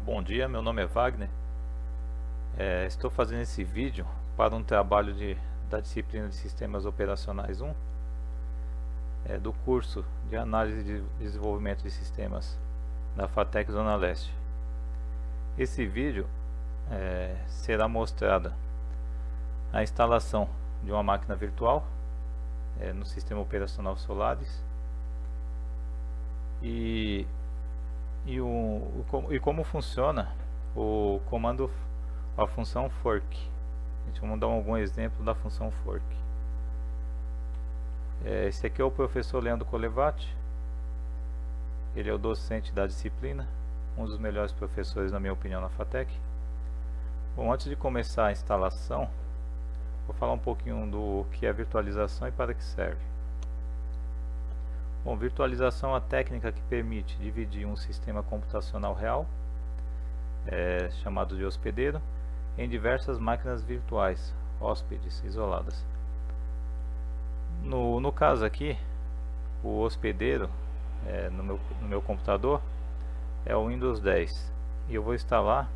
Bom dia, meu nome é Wagner. Estou fazendo esse vídeo para um trabalho da disciplina de Sistemas Operacionais 1, do curso de Análise de Desenvolvimento de Sistemas da FATEC Zona Leste. Esse vídeo será mostrada a instalação de uma máquina virtual no sistema operacional Solaris e como funciona o comando, a função fork. Vamos dar algum exemplo da função fork. Esse aqui é o professor Leandro Colevati. Ele é o docente da disciplina, um dos melhores professores, na minha opinião, na FATEC. Bom, antes de começar a instalação, vou falar um pouquinho do que é virtualização e para que serve. Bom, virtualização é a técnica que permite dividir um sistema computacional real, chamado de hospedeiro, em diversas máquinas virtuais, hóspedes, isoladas. No caso aqui, o hospedeiro no meu computador é o Windows 10 e eu vou instalar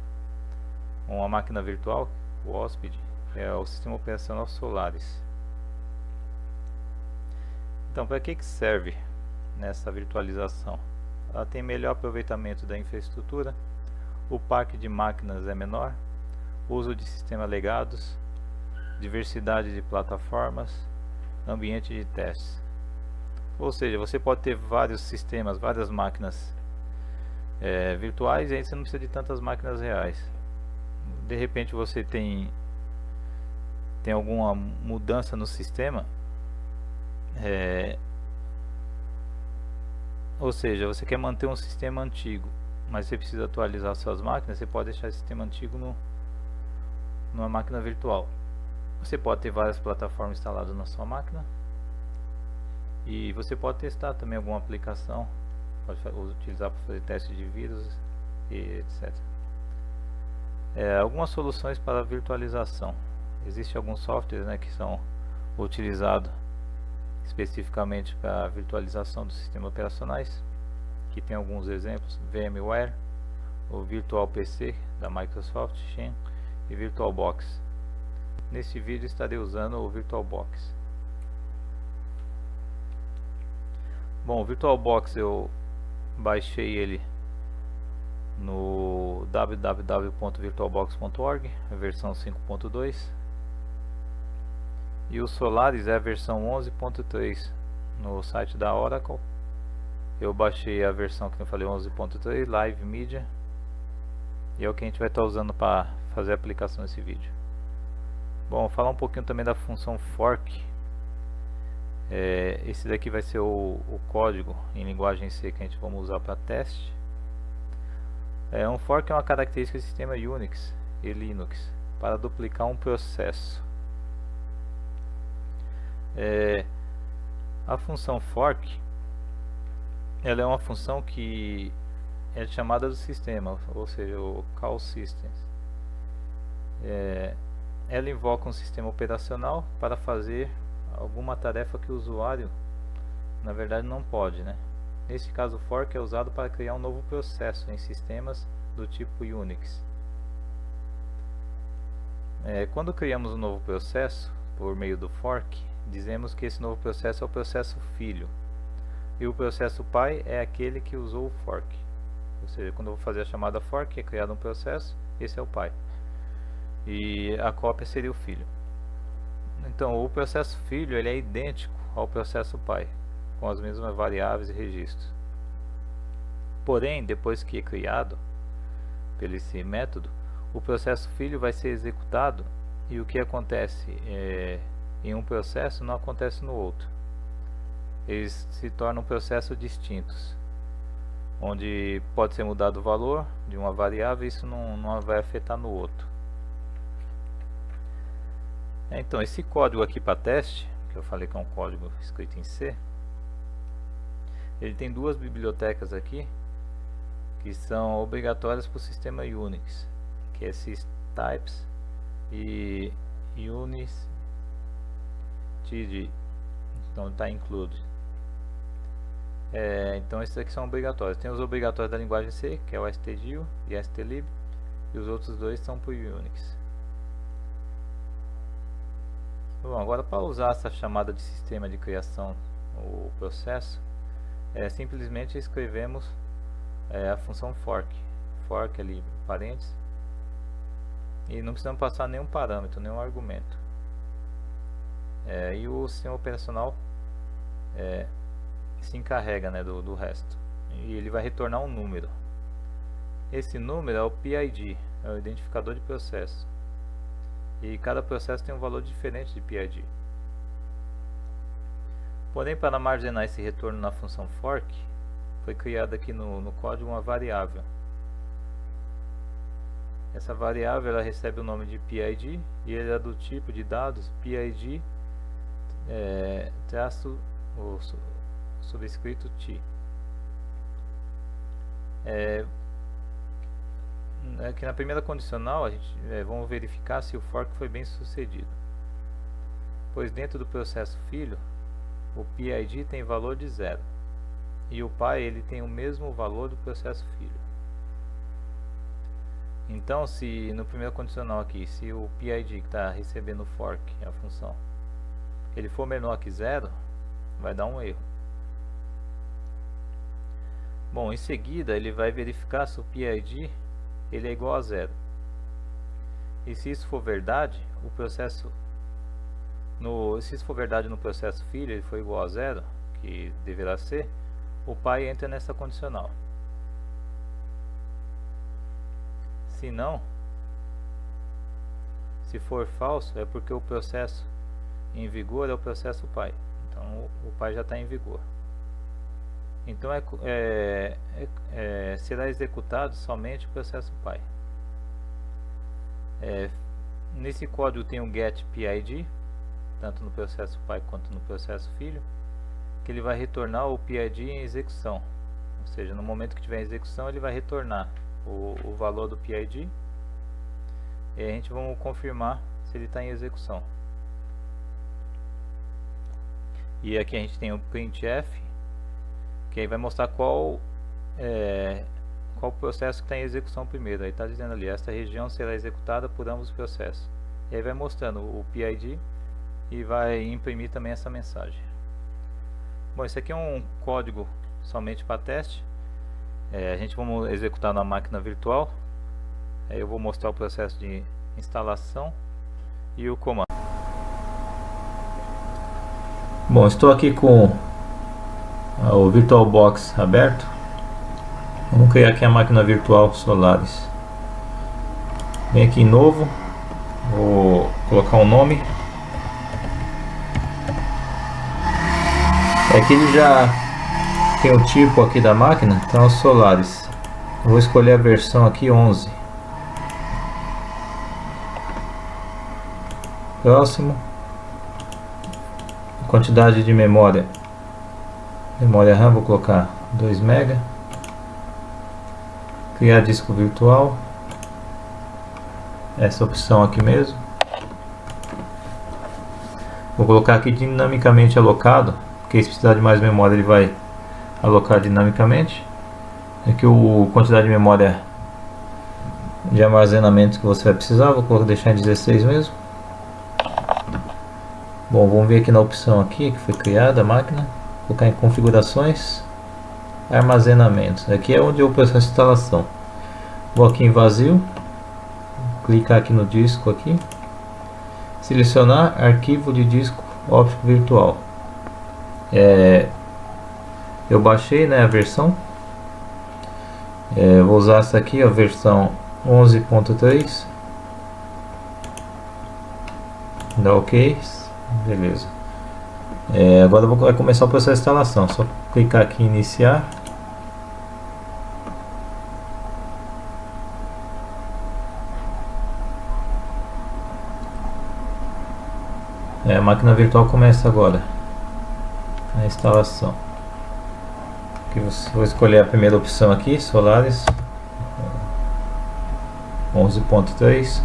uma máquina virtual, o hóspede, é o sistema operacional Solaris. Então, para que serve nessa virtualização? Ela tem melhor aproveitamento da infraestrutura, o parque de máquinas é menor, uso de sistemas legados, diversidade de plataformas, ambiente de testes. Ou seja, você pode ter vários sistemas, várias máquinas virtuais, e aí você não precisa de tantas máquinas reais. De repente você tem alguma mudança no sistema, ou seja, você quer manter um sistema antigo, mas você precisa atualizar suas máquinas. Você pode deixar esse sistema antigo numa máquina virtual. Você pode ter várias plataformas instaladas na sua máquina e você pode testar também alguma aplicação, pode utilizar para fazer teste de vírus e etc. Algumas soluções para a virtualização. Existem alguns softwares que são utilizados especificamente para a virtualização dos sistemas operacionais. Aqui tem alguns exemplos: VMware, o Virtual PC da Microsoft, Xen e VirtualBox. Neste vídeo estarei usando o VirtualBox. Bom, o VirtualBox eu baixei ele no www.virtualbox.org, a versão 5.2, e o Solaris é a versão 11.3 no site da Oracle. Eu baixei a versão que eu falei, 11.3 Live Media, e é o que a gente vai estar usando para fazer a aplicação nesse vídeo. Bom, vou falar um pouquinho também da função fork. Esse daqui vai ser o código em linguagem C que a gente vai usar para teste. Um fork é uma característica do sistema Unix e Linux para duplicar um processo. A função fork, ela é uma função que é chamada do sistema, ou seja, o call systems. Ela invoca um sistema operacional para fazer alguma tarefa que o usuário na verdade não pode, Nesse caso, o fork é usado para criar um novo processo em sistemas do tipo Unix. Quando criamos um novo processo por meio do fork, dizemos que esse novo processo é o processo filho, e o processo pai é aquele que usou o fork. Ou seja, quando eu vou fazer a chamada fork, é criado um processo, esse é o pai, e a cópia seria o filho. Então, o processo filho ele é idêntico ao processo pai, com as mesmas variáveis e registros. Porém, depois que é criado pelo esse método, o processo filho vai ser executado, e o que acontece em um processo não acontece no outro. Eles se tornam processos distintos, onde pode ser mudado o valor de uma variável e isso não vai afetar no outro. Então, esse código aqui para teste, que eu falei que é um código escrito em C, ele tem duas bibliotecas aqui que são obrigatórias para o sistema Unix, que é systypes e unistd. Então está incluído. Então esses aqui são obrigatórios. Tem os obrigatórios da linguagem C, que é o stdio e stlib, e os outros dois são para o Unix. Bom, agora para usar essa chamada de sistema de criação, o processo, simplesmente escrevemos a função fork ali, parênteses, e não precisamos passar nenhum parâmetro, nenhum argumento. E o sistema operacional se encarrega, né, do resto, e ele vai retornar um número. Esse número é o PID, é o identificador de processo, e cada processo tem um valor diferente de PID. Porém, para armazenar esse retorno na função fork, foi criada aqui no código uma variável. Essa variável ela recebe o nome de PID e ele é do tipo de dados PID traço o subscrito T. Aqui na primeira condicional a gente vamos verificar se o fork foi bem sucedido, pois dentro do processo filho o PID tem valor de 0 e o pai ele tem o mesmo valor do processo filho. Então, se no primeiro condicional aqui, se o PID que está recebendo o fork, a função, ele for menor que 0, vai dar um erro. Bom, em seguida ele vai verificar se o PID ele é igual a 0. E se isso for verdade, o processo se isso for verdade no processo filho, ele for igual a 0, que deverá ser, o pai entra nessa condicional. Se não, se for falso, é porque o processo em vigor é o processo pai. Então o pai já está em vigor. Então será executado somente o processo pai. Nesse código tem um get PID, tanto no processo pai quanto no processo filho, que ele vai retornar o PID em execução. Ou seja, no momento que tiver em execução ele vai retornar o valor do PID, e a gente vai confirmar se ele está em execução. E aqui a gente tem o printf, que aí vai mostrar qual processo que está em execução primeiro. Aí está dizendo ali, esta região será executada por ambos os processos. E aí vai mostrando o PID e vai imprimir também essa mensagem. Bom, esse aqui é um código somente para teste. A gente vamos executar na máquina virtual. Aí eu vou mostrar o processo de instalação e o comando. Bom, estou aqui com o VirtualBox aberto. Vamos criar aqui a máquina virtual Solaris. Vem aqui em novo, vou colocar um nome. Aqui ele já tem o tipo aqui da máquina, então é o Solaris. Eu vou escolher a versão aqui 11. Próximo. Quantidade de memória RAM, vou colocar 2 MB. Criar disco virtual, essa opção aqui mesmo. Vou colocar aqui dinamicamente alocado, porque se precisar de mais memória ele vai alocar dinamicamente. Aqui o quantidade de memória de armazenamento que você vai precisar, vou deixar em 16 mesmo. Bom, vamos ver aqui na opção aqui que foi criada a máquina, colocar em configurações, armazenamento. Aqui é onde eu processo de instalação. Vou aqui em vazio, clicar aqui no disco aqui, selecionar arquivo de disco óptico virtual. Eu baixei, né, a versão. Vou usar essa aqui, a versão 11.3. Dá OK. Beleza. Agora vai começar o processo de instalação. Só clicar aqui em iniciar. A máquina virtual começa agora a instalação. Aqui vou escolher a primeira opção aqui, Solaris 11.3.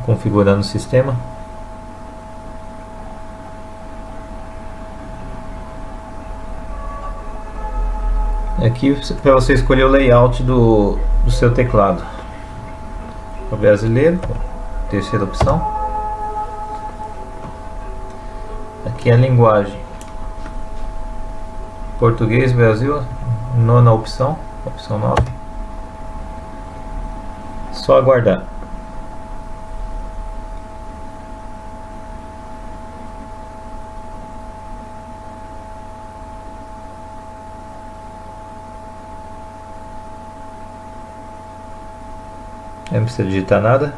configurando o sistema. Aqui para você escolher o layout do seu teclado. O brasileiro, terceira opção. Aqui é a linguagem. Português, Brasil, nona opção, opção 9. Só aguardar. Não precisa digitar nada.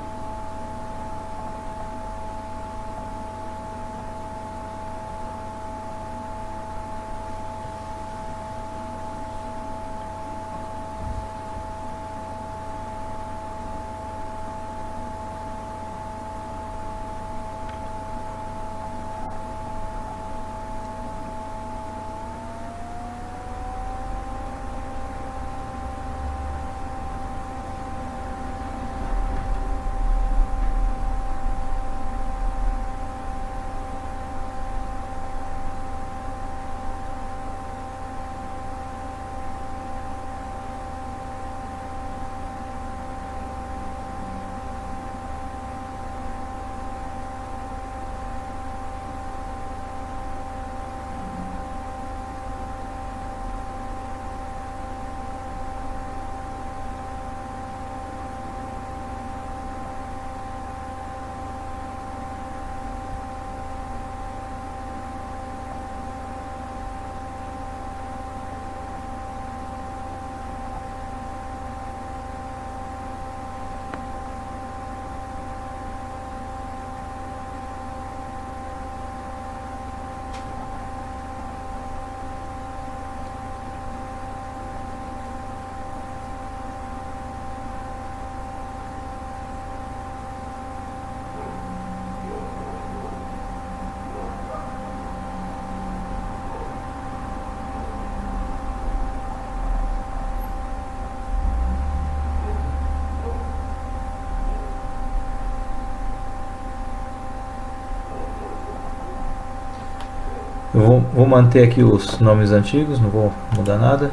Eu vou manter aqui os nomes antigos, não vou mudar nada.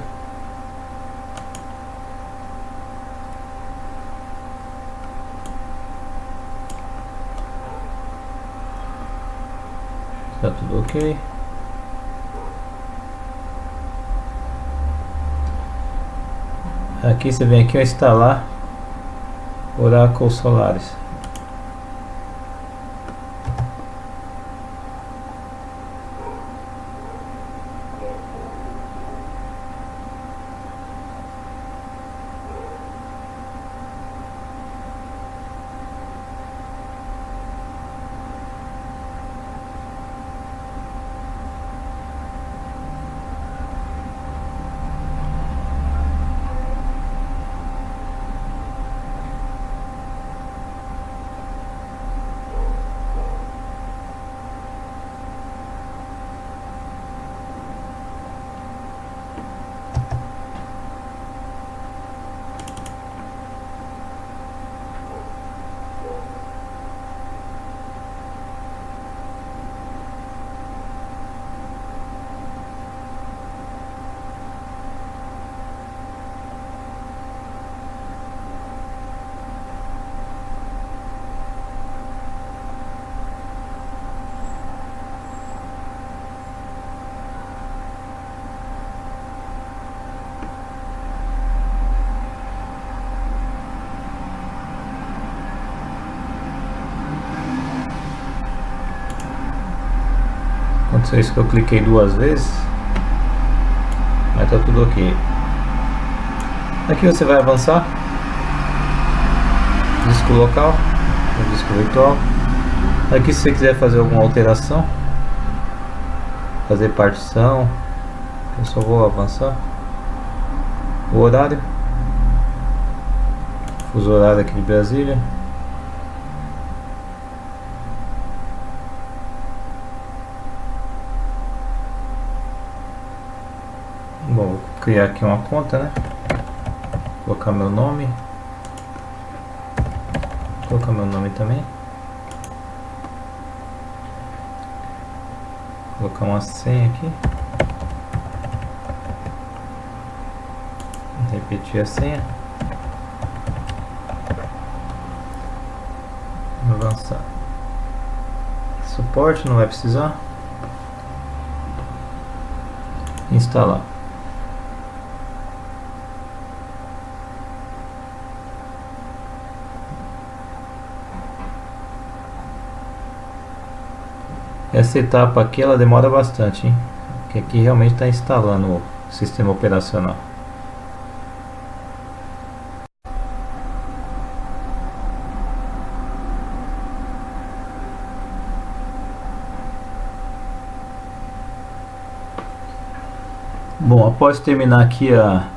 Tá tudo ok. Aqui você vem aqui a instalar Oracle Solaris. Aconteceu isso que eu cliquei duas vezes, mas tá tudo ok. Aqui você vai avançar, disco local, disco virtual. Aqui se você quiser fazer alguma alteração, fazer partição, eu só vou avançar. O horário, fuso horário aqui de Brasília. Bom, vou criar aqui uma conta, né? Colocar meu nome. Vou colocar meu nome também. colocar uma senha aqui. Repetir a senha. Avançar. Suporte, não vai precisar. Instalar. Essa etapa aqui ela demora bastante, hein? Porque aqui realmente está instalando o sistema operacional. Bom, após terminar aqui a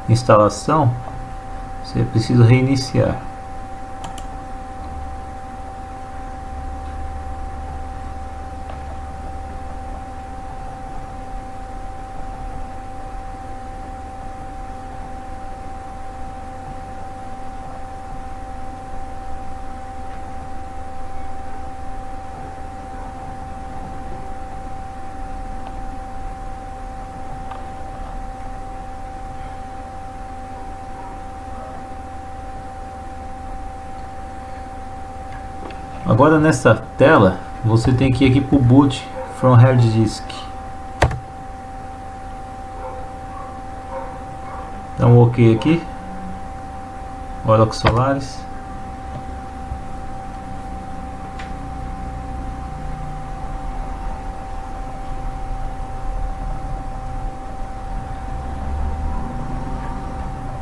instalação, você precisa reiniciar. Agora nessa tela você tem que ir aqui para o boot from hard disk. Dá um OK aqui. Oracle Solaris.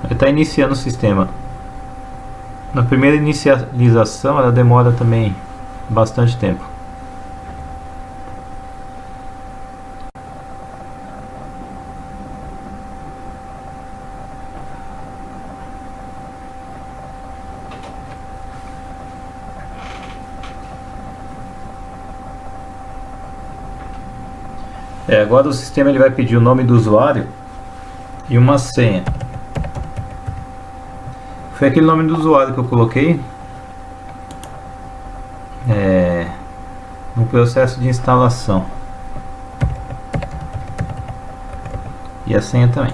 Ele está iniciando o sistema. Na primeira inicialização ela demora também bastante tempo. Agora o sistema ele vai pedir o nome do usuário e uma senha. Foi aquele nome do usuário que eu coloquei no processo de instalação. E a senha também.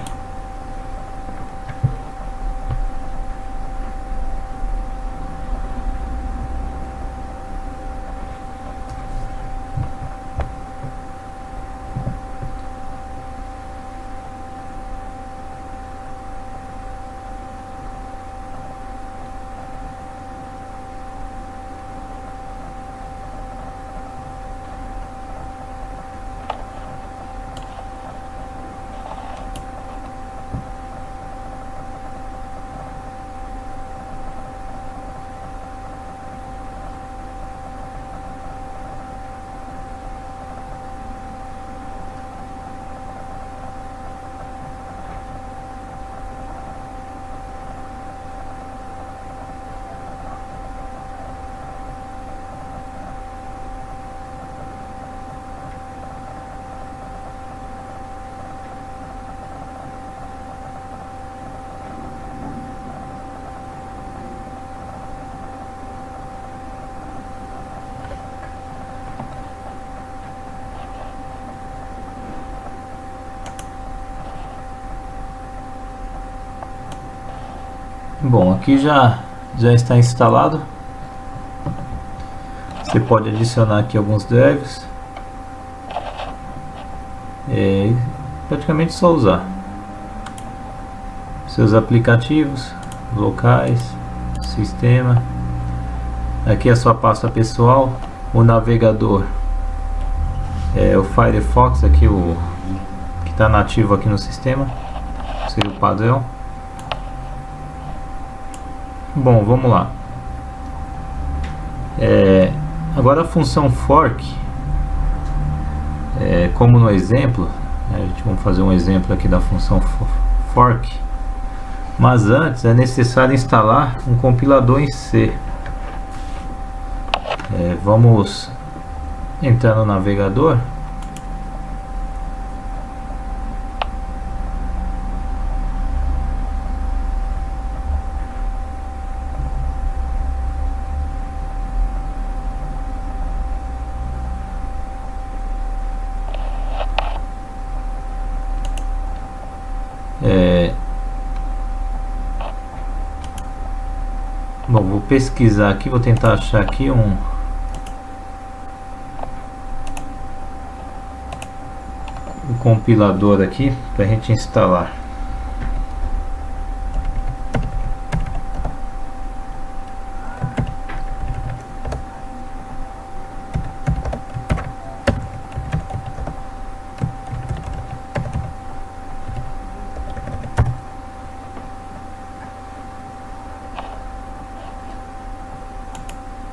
Bom, aqui já está instalado. Você pode adicionar aqui alguns drivers. Praticamente só usar seus aplicativos locais, sistema. Aqui é a sua pasta pessoal, o navegador, o Firefox aqui, o que está nativo aqui no sistema, seria o padrão. Bom, vamos lá. Agora a função fork, como no exemplo, vamos fazer um exemplo aqui da função fork. Mas antes é necessário instalar um compilador em C. Vamos entrar no navegador. Bom, vou pesquisar aqui, vou tentar achar aqui o compilador aqui para a gente instalar.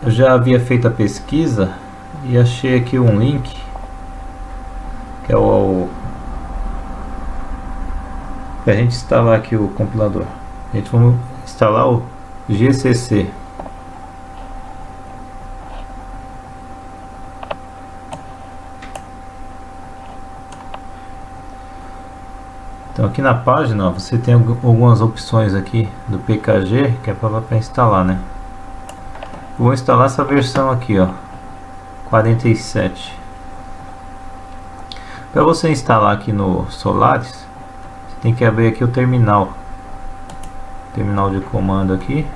Eu já havia feito a pesquisa e achei aqui um link que é para a gente instalar aqui o compilador. A gente vai instalar o GCC. Então aqui na página, ó, você tem algumas opções aqui do PKG que é para instalar, né? Eu vou instalar essa versão aqui, ó, 47. Para você instalar aqui no Solaris, você tem que abrir aqui o terminal de comando aqui,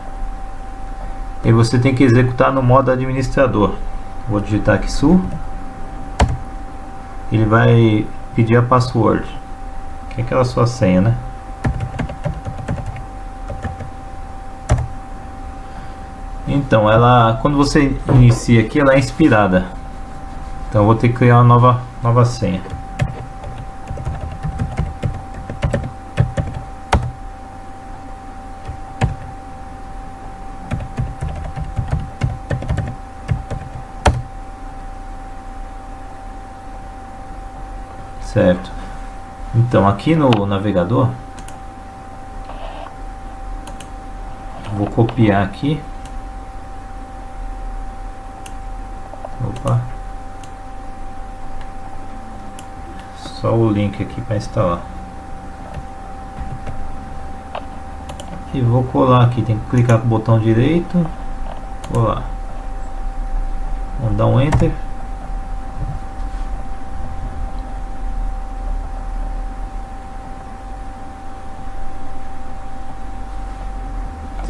e você tem que executar no modo administrador. Vou digitar aqui su, ele vai pedir a password, que é aquela sua senha, né? Então, quando você inicia aqui, ela é inspirada. Então eu vou ter que criar uma nova senha. Certo. Então aqui no navegador, vou copiar aqui. Opa. Só o link aqui para instalar. E vou colar aqui, tem que clicar com o botão direito, colar. Vamos dar um enter.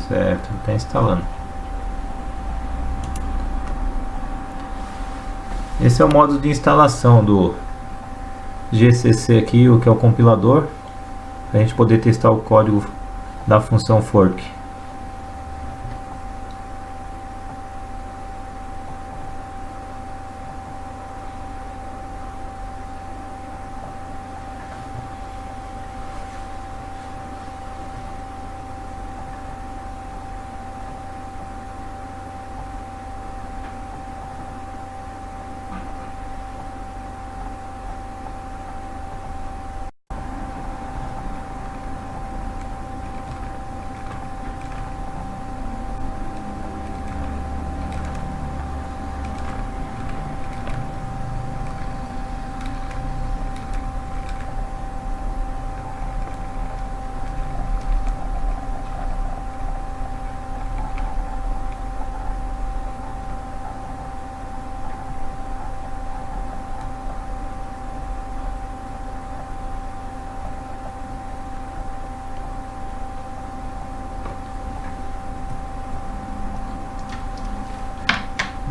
Certo, está instalando. Esse é o modo de instalação do GCC aqui, o que é o compilador, para a gente poder testar o código da função fork.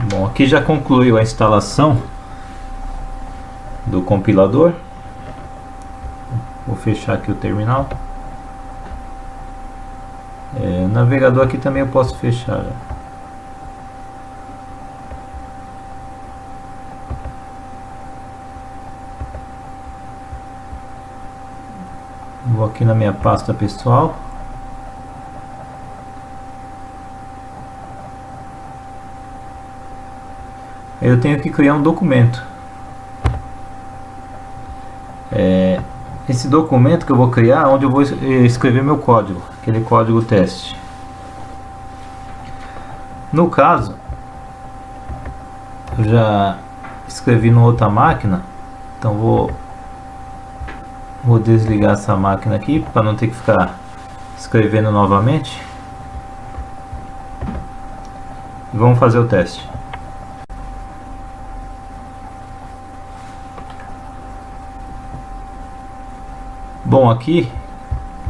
Bom, aqui já concluiu a instalação do compilador. Vou fechar aqui o terminal. O navegador aqui também eu posso fechar. Vou aqui na minha pasta pessoal. Eu tenho que criar um documento. Esse documento que eu vou criar, onde eu vou escrever meu código, aquele código teste. No caso, eu já escrevi numa outra máquina, então vou desligar essa máquina aqui para não ter que ficar escrevendo novamente. E vamos fazer o teste. Bom, aqui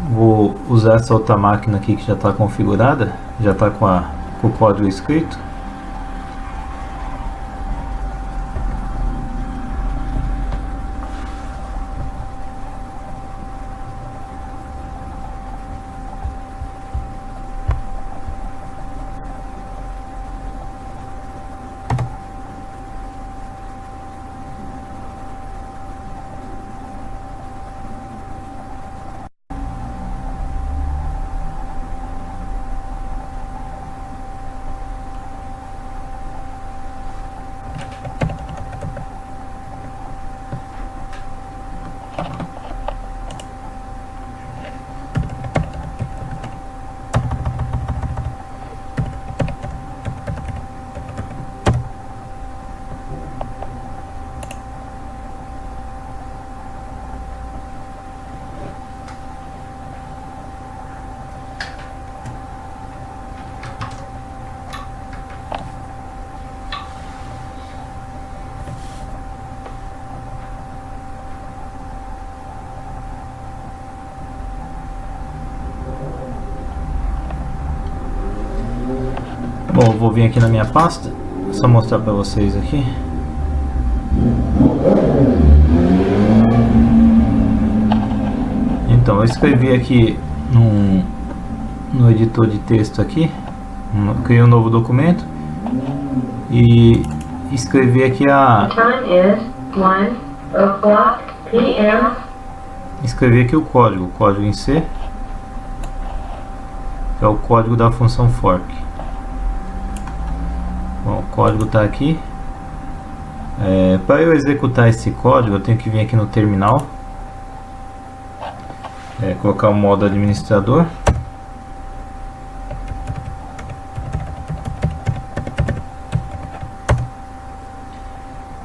Vou usar essa outra máquina aqui que já está configurada, já está com o código escrito. Bom, vou vir aqui na minha pasta, só mostrar para vocês aqui. Então, eu escrevi aqui no editor de texto aqui, criei um novo documento e escrevi aqui escrevi aqui o código em C, que é o código da função fork. Bom, o código está aqui. Para eu executar esse código, eu tenho que vir aqui no terminal, colocar o modo administrador.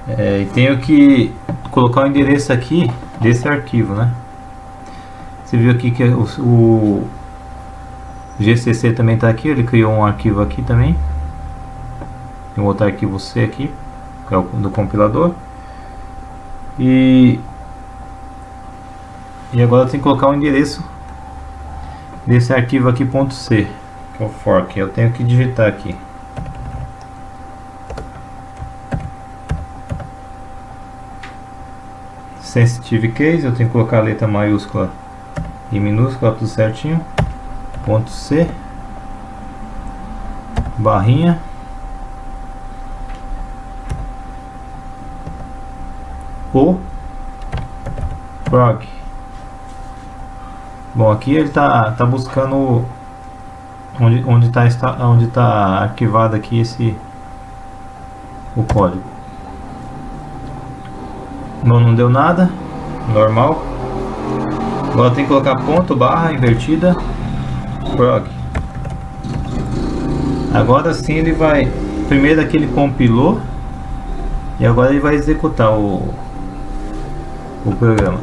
E tenho que colocar o endereço aqui desse arquivo, né? Você viu aqui que o GCC também está aqui, ele criou um arquivo aqui também. Tem um outro arquivo C aqui, que é o do compilador. E agora eu tenho que colocar o endereço desse arquivo aqui .c, que é o fork. Eu tenho que digitar aqui. Sensitive case, eu tenho que colocar a letra maiúscula e minúscula, tudo certinho. .c, barrinha, o prog. Bom, aqui ele tá buscando onde tá arquivado aqui o código. Não deu nada, normal. Agora tem que colocar ponto, barra, invertida, prog. Agora sim ele vai, primeiro aqui ele compilou e agora ele vai executar o programa.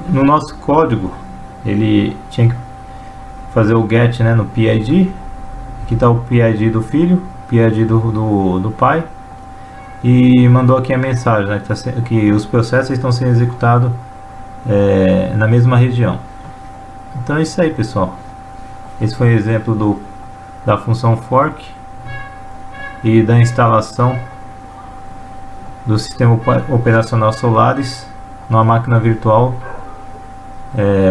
No nosso código ele tinha que fazer o get, né, no PID. Aqui está o PID do filho, PID do pai, e mandou aqui a mensagem, né, que os processos estão sendo executados na mesma região. Então é isso aí, pessoal. Esse foi o exemplo da função fork e da instalação do sistema operacional Solaris numa máquina virtual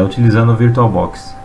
utilizando o VirtualBox.